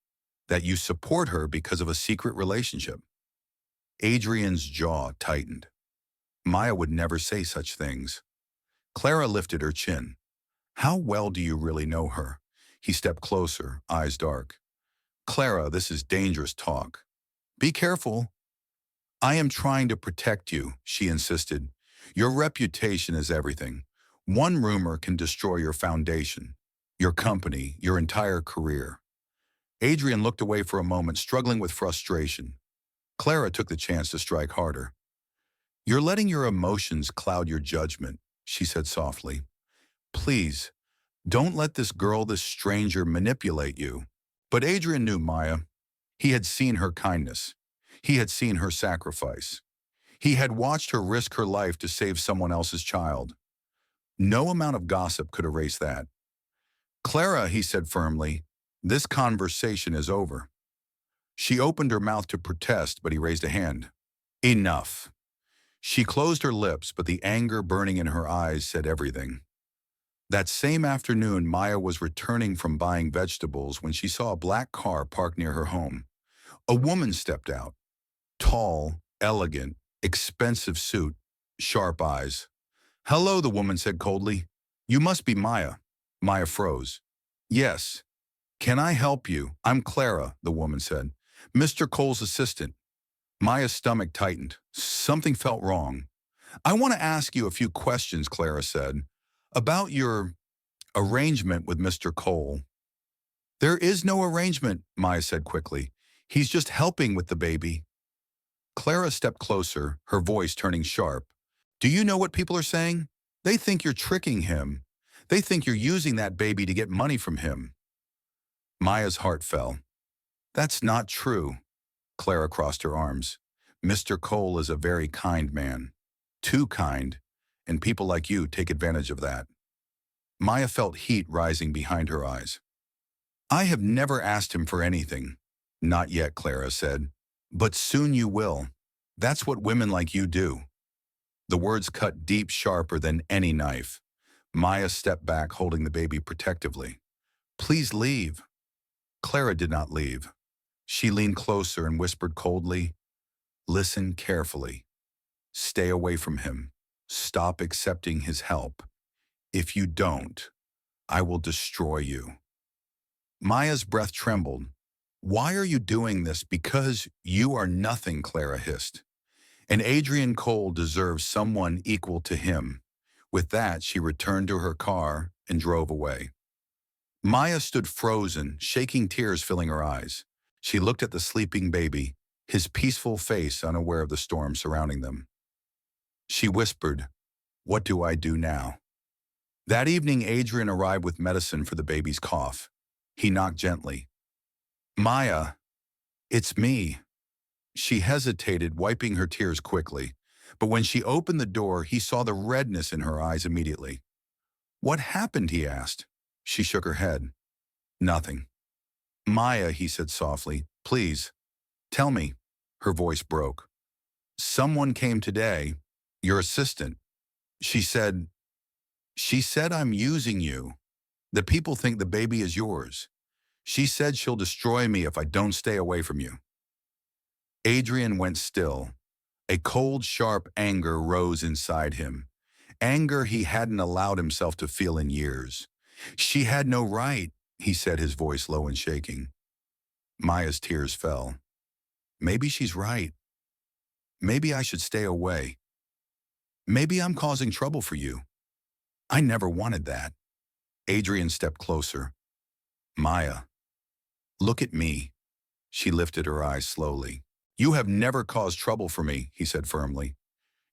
that you support her because of a secret relationship." Adrian's jaw tightened. Maya would never say such things. Clara lifted her chin. "How well do you really know her?" He stepped closer, eyes dark. "Clara, this is dangerous talk. Be careful." "I am trying to protect you," she insisted. "Your reputation is everything. One rumor can destroy your foundation, your company, your entire career." Adrian looked away for a moment, struggling with frustration. Clara took the chance to strike harder. "You're letting your emotions cloud your judgment," she said softly. "Please, don't let this girl, this stranger, manipulate you." But Adrian knew Maya. He had seen her kindness. He had seen her sacrifice. He had watched her risk her life to save someone else's child. No amount of gossip could erase that. Clara, he said firmly, this conversation is over. She opened her mouth to protest, but he raised a hand. Enough. She closed her lips, but the anger burning in her eyes said everything. That same afternoon, Maya was returning from buying vegetables when she saw a black car parked near her home. A woman stepped out. Tall, elegant, expensive suit, sharp eyes. Hello, the woman said coldly. You must be Maya. Maya froze. Yes. Can I help you? I'm Clara, the woman said. Mr. Cole's assistant. Maya's stomach tightened. Something felt wrong. I want to ask you a few questions, Clara said, about your arrangement with Mr. Cole. There is no arrangement, Maya said quickly. He's just helping with the baby. Clara stepped closer, her voice turning sharp. Do you know what people are saying? They think you're tricking him. They think you're using that baby to get money from him. Maya's heart fell. That's not true. Clara crossed her arms. Mr. Cole is a very kind man. Too kind, and people like you take advantage of that. Maya felt heat rising behind her eyes. I have never asked him for anything. Not yet, Clara said. But soon you will. That's what women like you do. The words cut deep, sharper than any knife. Maya stepped back, holding the baby protectively. Please leave. Clara did not leave. She leaned closer and whispered coldly, listen carefully. Stay away from him. Stop accepting his help. If you don't, I will destroy you. Maya's breath trembled. Why are you doing this? Because you are nothing, Clara hissed. And Adrian Cole deserves someone equal to him. With that, she returned to her car and drove away. Maya stood frozen, shaking, tears filling her eyes. She looked at the sleeping baby, his peaceful face unaware of the storm surrounding them. She whispered, what do I do now? That evening, Adrian arrived with medicine for the baby's cough. He knocked gently. Maya, it's me. She hesitated, wiping her tears quickly. But when she opened the door, he saw the redness in her eyes immediately. What happened? He asked. She shook her head. Nothing. Maya, he said softly, please, tell me. Her voice broke. Someone came today, your assistant. She said I'm using you. The people think the baby is yours. She said she'll destroy me if I don't stay away from you. Adrian went still. A cold, sharp anger rose inside him. Anger he hadn't allowed himself to feel in years. She had no right, he said, his voice low and shaking. Maya's tears fell. Maybe she's right. Maybe I should stay away. Maybe I'm causing trouble for you. I never wanted that. Adrian stepped closer. Maya, look at me. She lifted her eyes slowly. You have never caused trouble for me, he said firmly.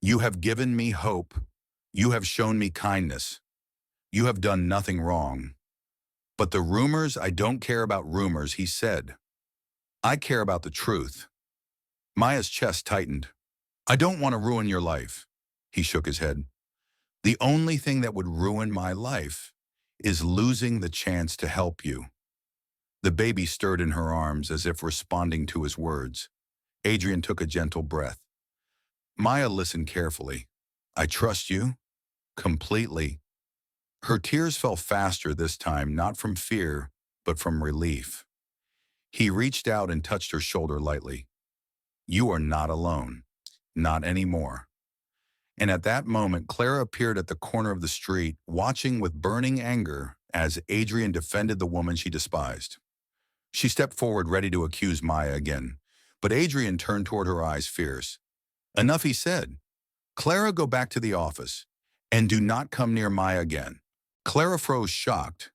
You have given me hope. You have shown me kindness. You have done nothing wrong. But the rumors, I don't care about rumors, he said. I care about the truth. Maya's chest tightened. I don't want to ruin your life. He shook his head. The only thing that would ruin my life is losing the chance to help you. The baby stirred in her arms as if responding to his words. Adrian took a gentle breath. Maya listened carefully. I trust you? Completely. Her tears fell faster this time, not from fear, but from relief. He reached out and touched her shoulder lightly. You are not alone. Not anymore. And at that moment, Clara appeared at the corner of the street, watching with burning anger as Adrian defended the woman she despised. She stepped forward, ready to accuse Maya again, but Adrian turned toward her, eyes fierce. Enough, he said. Clara, go back to the office, and do not come near Maya again. Clara froze, shocked.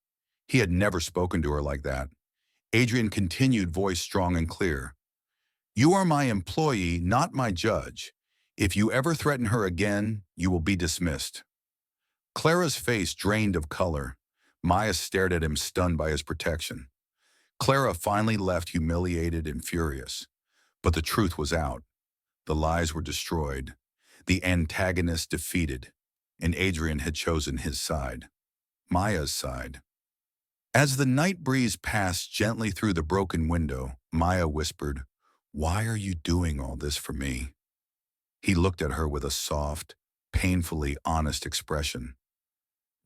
He had never spoken to her like that. Adrian continued, voice strong and clear. You are my employee, not my judge. If you ever threaten her again, you will be dismissed. Clara's face drained of color. Maya stared at him, stunned by his protection. Clara finally left, humiliated and furious. But the truth was out. The lies were destroyed. The antagonist defeated. And Adrian had chosen his side. Maya's side. As the night breeze passed gently through the broken window, Maya whispered, "Why are you doing all this for me?" He looked at her with a soft, painfully honest expression.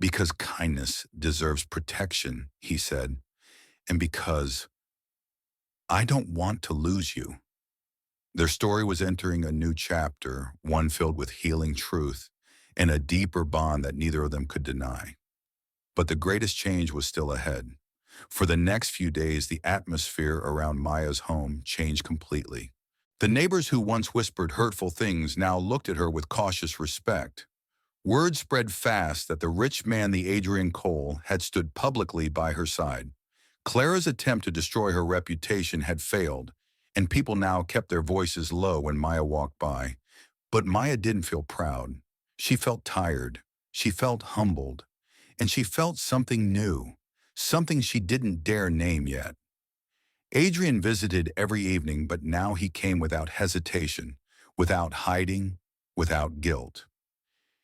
"Because kindness deserves protection," he said, "and because I don't want to lose you." Their story was entering a new chapter, one filled with healing truth and a deeper bond that neither of them could deny. But the greatest change was still ahead. For the next few days, the atmosphere around Maya's home changed completely. The neighbors who once whispered hurtful things now looked at her with cautious respect. Word spread fast that the rich man, the Adrian Cole, had stood publicly by her side. Clara's attempt to destroy her reputation had failed, and people now kept their voices low when Maya walked by. But Maya didn't feel proud. She felt tired. She felt humbled. And she felt something new, something she didn't dare name yet. Adrian visited every evening, but now he came without hesitation, without hiding, without guilt.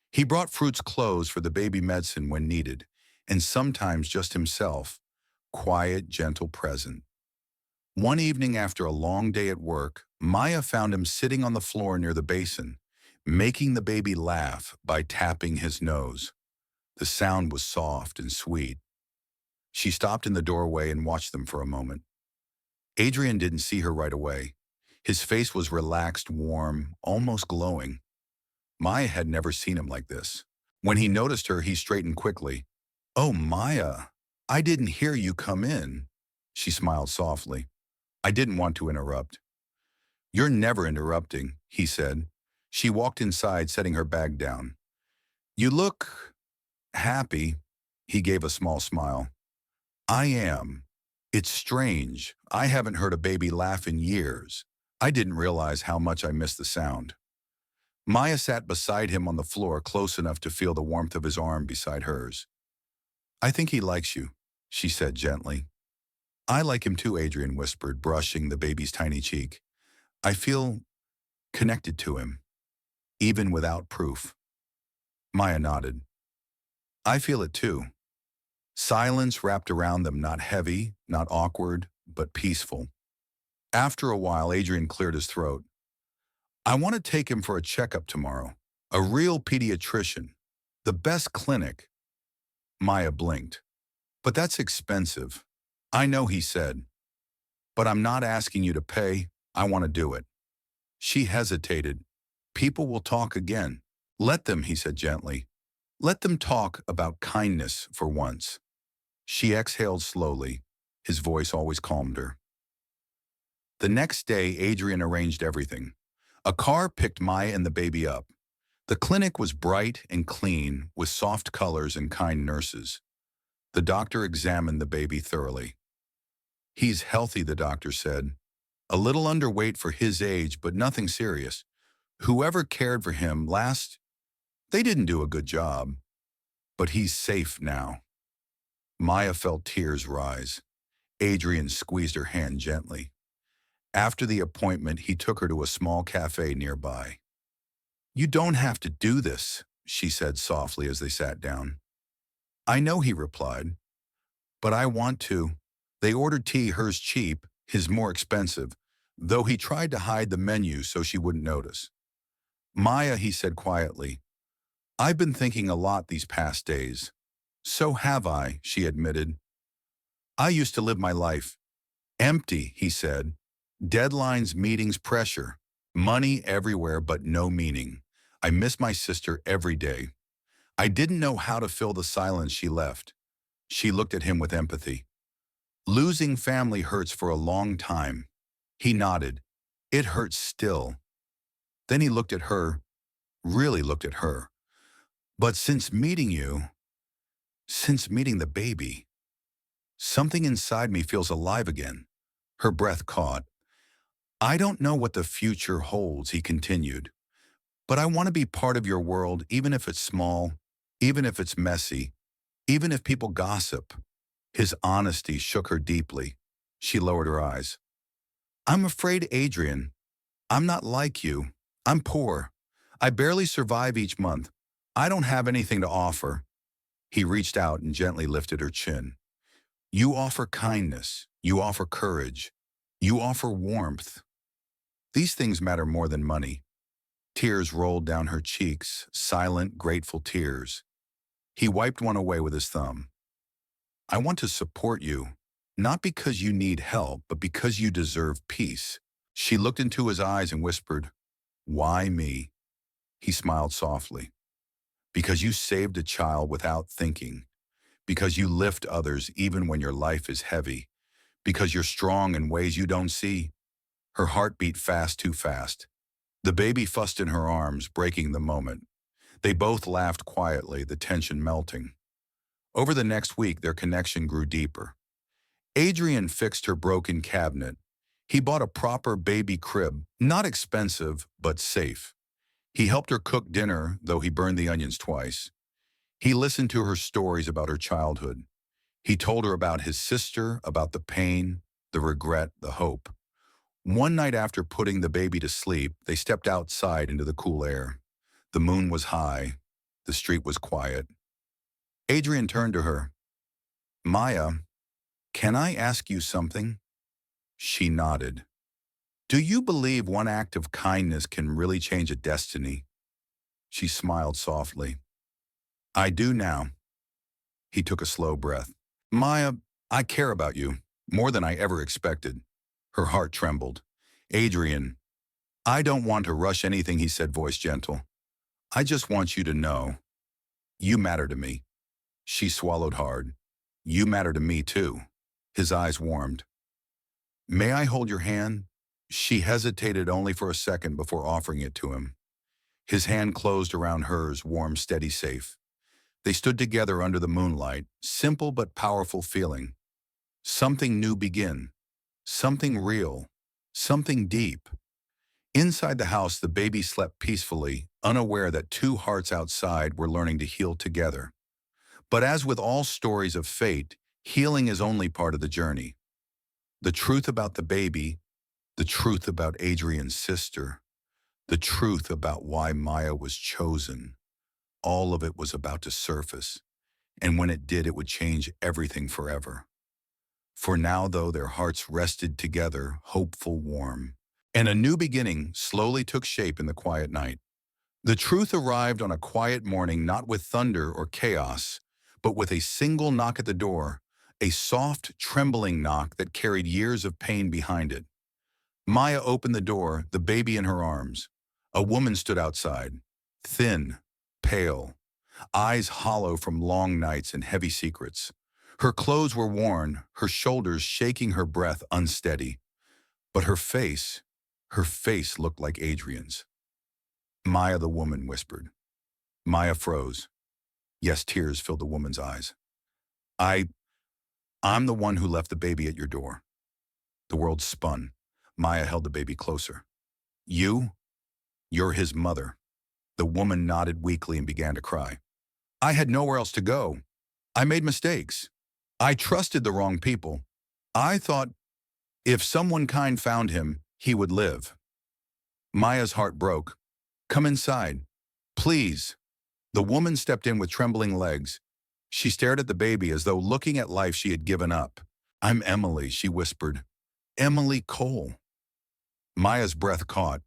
He brought fruits, clothes for the baby, medicine when needed, and sometimes just himself, quiet, gentle present. One evening after a long day at work, Maya found him sitting on the floor near the basin, making the baby laugh by tapping his nose. The sound was soft and sweet. She stopped in the doorway and watched them for a moment. Adrian didn't see her right away. His face was relaxed, warm, almost glowing. Maya had never seen him like this. When he noticed her, he straightened quickly. "Oh, Maya, I didn't hear you come in." She smiled softly. "I didn't want to interrupt." "You're never interrupting," he said. She walked inside, setting her bag down. "You look happy." He gave a small smile. "I am. It's strange. I haven't heard a baby laugh in years. I didn't realize how much I missed the sound." Maya sat beside him on the floor, close enough to feel the warmth of his arm beside hers. "I think he likes you," she said gently. "I like him too," Adrian whispered, brushing the baby's tiny cheek. "I feel connected to him, even without proof." Maya nodded. "I feel it too." Silence wrapped around them, not heavy, not awkward, but peaceful. After a while, Adrian cleared his throat. "I want to take him for a checkup tomorrow. A real pediatrician. The best clinic." Maya blinked. "But that's expensive." "I know," he said. "But I'm not asking you to pay. I want to do it." She hesitated. "People will talk again." "Let them," he said gently. "Let them talk about kindness for once." She exhaled slowly. His voice always calmed her. The next day, Adrian arranged everything. A car picked Maya and the baby up. The clinic was bright and clean, with soft colors and kind nurses. The doctor examined the baby thoroughly. "He's healthy," the doctor said. "A little underweight for his age, but nothing serious. Whoever cared for him last, they didn't do a good job. But he's safe now." Maya felt tears rise. Adrian squeezed her hand gently. After the appointment, he took her to a small cafe nearby. "You don't have to do this," she said softly as they sat down. "I know," he replied, "but I want to." They ordered tea, hers cheap, his more expensive, though he tried to hide the menu so she wouldn't notice. "Maya," he said quietly, "I've been thinking a lot these past days." "So have I," she admitted. "I used to live my life empty," he said. "Deadlines, meetings, pressure, money everywhere but no meaning. I miss my sister every day. I didn't know how to fill the silence she left." She looked at him with empathy. "Losing family hurts for a long time." He nodded. "It hurts still." Then he looked at her, really looked at her. "But since meeting you, since meeting the baby, something inside me feels alive again." Her breath caught. "I don't know what the future holds," he continued, "but I want to be part of your world, even if it's small, even if it's messy, even if people gossip." His honesty shook her deeply. She lowered her eyes. "I'm afraid, Adrian. I'm not like you. I'm poor. I barely survive each month. I don't have anything to offer." He reached out and gently lifted her chin. You offer kindness. You offer courage. You offer warmth. These things matter more than money. Tears rolled down her cheeks, silent, grateful tears. He wiped one away with his thumb. I want to support you, not because you need help, but because you deserve peace. She looked into his eyes and whispered, "Why me?" He smiled softly. "Because you saved a child without thinking. Because you lift others even when your life is heavy. Because you're strong in ways you don't see." Her heart beat fast, too fast. The baby fussed in her arms, breaking the moment. They both laughed quietly, the tension melting. Over the next week, their connection grew deeper. Adrian fixed her broken cabinet. He bought a proper baby crib, not expensive, but safe. He helped her cook dinner, though he burned the onions twice. He listened to her stories about her childhood. He told her about his sister, about the pain, the regret, the hope. One night after putting the baby to sleep, they stepped outside into the cool air. The moon was high. The street was quiet. Adrian turned to her. "Maya, can I ask you something?" She nodded. "Do you believe one act of kindness can really change a destiny?" She smiled softly. "I do now." He took a slow breath. "Maya, I care about you, more than I ever expected." Her heart trembled. "Adrian, I don't want to rush anything," he said, voice gentle. "I just want you to know, you matter to me." She swallowed hard. "You matter to me, too." His eyes warmed. "May I hold your hand?" She hesitated only for a second before offering it to him. His hand closed around hers, warm, steady, safe. They stood together under the moonlight, simple but powerful feeling. Something new begin. Something real. Something deep. Inside the house, the baby slept peacefully, unaware that two hearts outside were learning to heal together. But as with all stories of fate, healing is only part of the journey. The truth about the baby, the truth about Adrian's sister, the truth about why Maya was chosen, all of it was about to surface. And when it did, it would change everything forever. For now, though, their hearts rested together, hopeful, warm. And a new beginning slowly took shape in the quiet night. The truth arrived on a quiet morning, not with thunder or chaos, but with a single knock at the door, a soft, trembling knock that carried years of pain behind it. Maya opened the door, the baby in her arms. A woman stood outside, thin, pale, eyes hollow from long nights and heavy secrets. Her clothes were worn, her shoulders shaking, her breath unsteady. But her face looked like Adrian's. "Maya," the woman whispered. Maya froze. Yes, tears filled the woman's eyes. I, I'm the one who left the baby at your door." The world spun. Maya held the baby closer. "You? You're his mother." The woman nodded weakly and began to cry. "I had nowhere else to go. I made mistakes. I trusted the wrong people. I thought if someone kind found him, he would live." Maya's heart broke. "Come inside. Please." The woman stepped in with trembling legs. She stared at the baby as though looking at life she had given up. "I'm Emily," she whispered. "Emily Cole." Maya's breath caught.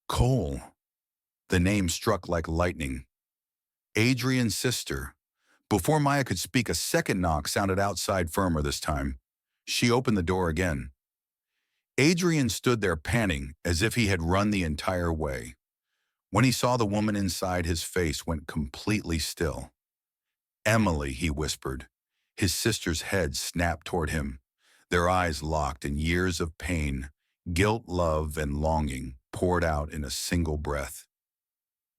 Cole. The name struck like lightning. Adrian's sister. Before Maya could speak, a second knock sounded outside, firmer this time. She opened the door again. Adrian stood there panting, as if he had run the entire way. When he saw the woman inside, his face went completely still. "Emily," he whispered. His sister's head snapped toward him. Their eyes locked, and years of pain, guilt, love, and longing poured out in a single breath.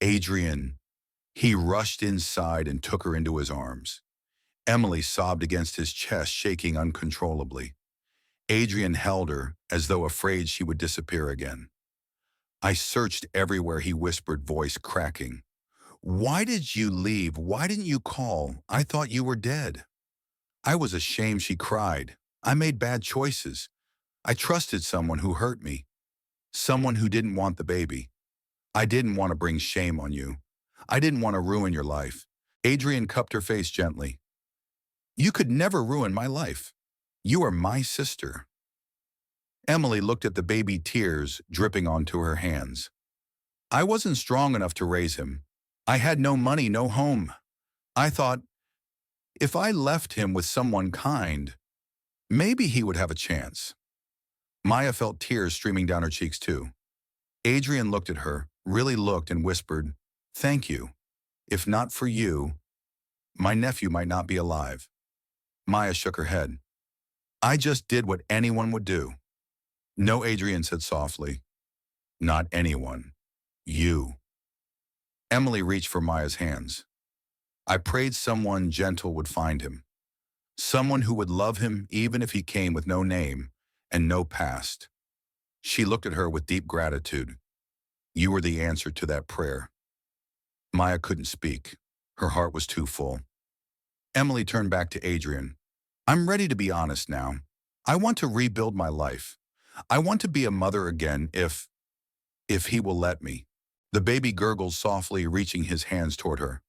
"Adrian." He rushed inside and took her into his arms. Emily sobbed against his chest, shaking uncontrollably. Adrian held her, as though afraid she would disappear again. "I searched everywhere," he whispered, voice cracking. "Why did you leave? Why didn't you call? I thought you were dead." "I was ashamed," she cried. "I made bad choices. I trusted someone who hurt me. Someone who didn't want the baby. I didn't want to bring shame on you. I didn't want to ruin your life." Adrian cupped her face gently. You could never ruin my life. You are my sister." Emily looked at the baby, tears dripping onto her hands. "I wasn't strong enough to raise him. I had no money, no home. I thought, if I left him with someone kind, maybe he would have a chance." Maya felt tears streaming down her cheeks too. Adrian looked at her, really looked, and whispered, "Thank you. If not for you, my nephew might not be alive." Maya shook her head. "I just did what anyone would do." "No," Adrian said softly. "Not anyone. You." Emily reached for Maya's hands. "I prayed someone gentle would find him. Someone who would love him even if he came with no name and no past." She looked at her with deep gratitude. "You were the answer to that prayer." Maya couldn't speak. Her heart was too full. Emily turned back to Adrian. "I'm ready to be honest now. I want to rebuild my life. I want to be a mother again if he will let me." The baby gurgled softly, reaching his hands toward her.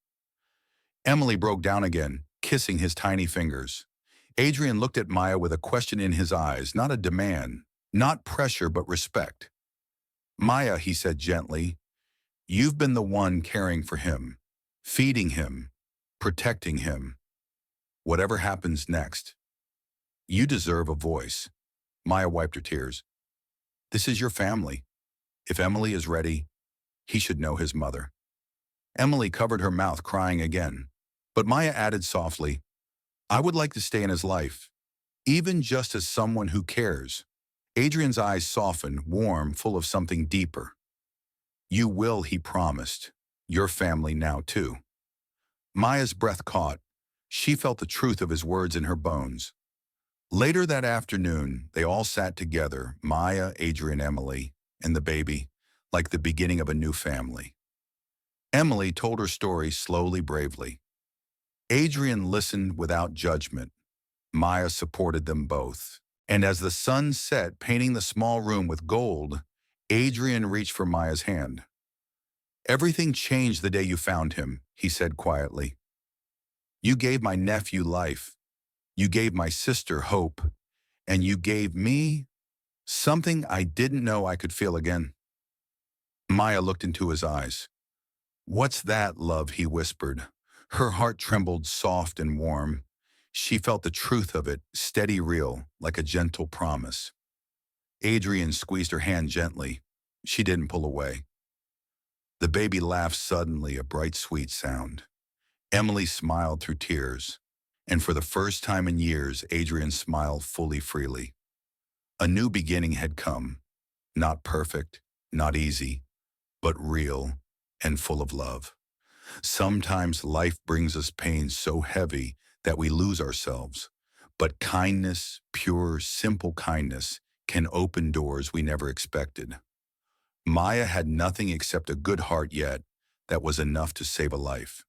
Emily broke down again, kissing his tiny fingers. Adrian looked at Maya with a question in his eyes, not a demand, not pressure, but respect. "Maya," he said gently, "you've been the one caring for him, feeding him, protecting him. Whatever happens next, you deserve a voice." Maya wiped her tears. "This is your family. If Emily is ready, he should know his mother." Emily covered her mouth, crying again. But Maya added softly, "I would like to stay in his life, even just as someone who cares." Adrian's eyes softened, warm, full of something deeper. "You will," he promised. "Your family now, too." Maya's breath caught. She felt the truth of his words in her bones. Later that afternoon, they all sat together, Maya, Adrian, Emily, and the baby, like the beginning of a new family. Emily told her story slowly, bravely. Adrian listened without judgment. Maya supported them both. And as the sun set, painting the small room with gold, Adrian reached for Maya's hand. "Everything changed the day you found him," he said quietly. "You gave my nephew life. You gave my sister hope. And you gave me something I didn't know I could feel again." Maya looked into his eyes. "What's that, love?" he whispered. Her heart trembled, soft and warm. She felt the truth of it, steady, real, like a gentle promise. Adrian squeezed her hand gently. She didn't pull away. The baby laughed suddenly, a bright, sweet sound. Emily smiled through tears. And for the first time in years, Adrian smiled fully, freely. A new beginning had come. Not perfect, not easy, but real and full of love. Sometimes life brings us pain so heavy that we lose ourselves. But kindness, pure, simple kindness, can open doors we never expected. Maya had nothing except a good heart, yet that was enough to save a life.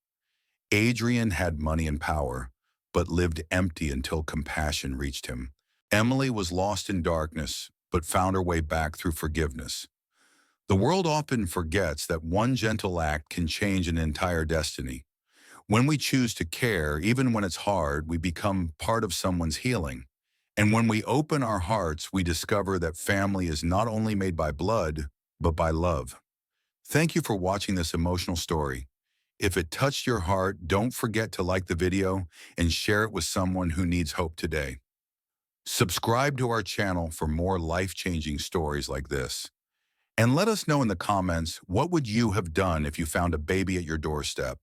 Adrian had money and power, but lived empty until compassion reached him. Emily was lost in darkness, but found her way back through forgiveness. The world often forgets that one gentle act can change an entire destiny. When we choose to care, even when it's hard, we become part of someone's healing. And when we open our hearts, we discover that family is not only made by blood, but by love. Thank you for watching this emotional story. If it touched your heart, don't forget to like the video and share it with someone who needs hope today. Subscribe to our channel for more life-changing stories like this. And let us know in the comments, what would you have done if you found a baby at your doorstep?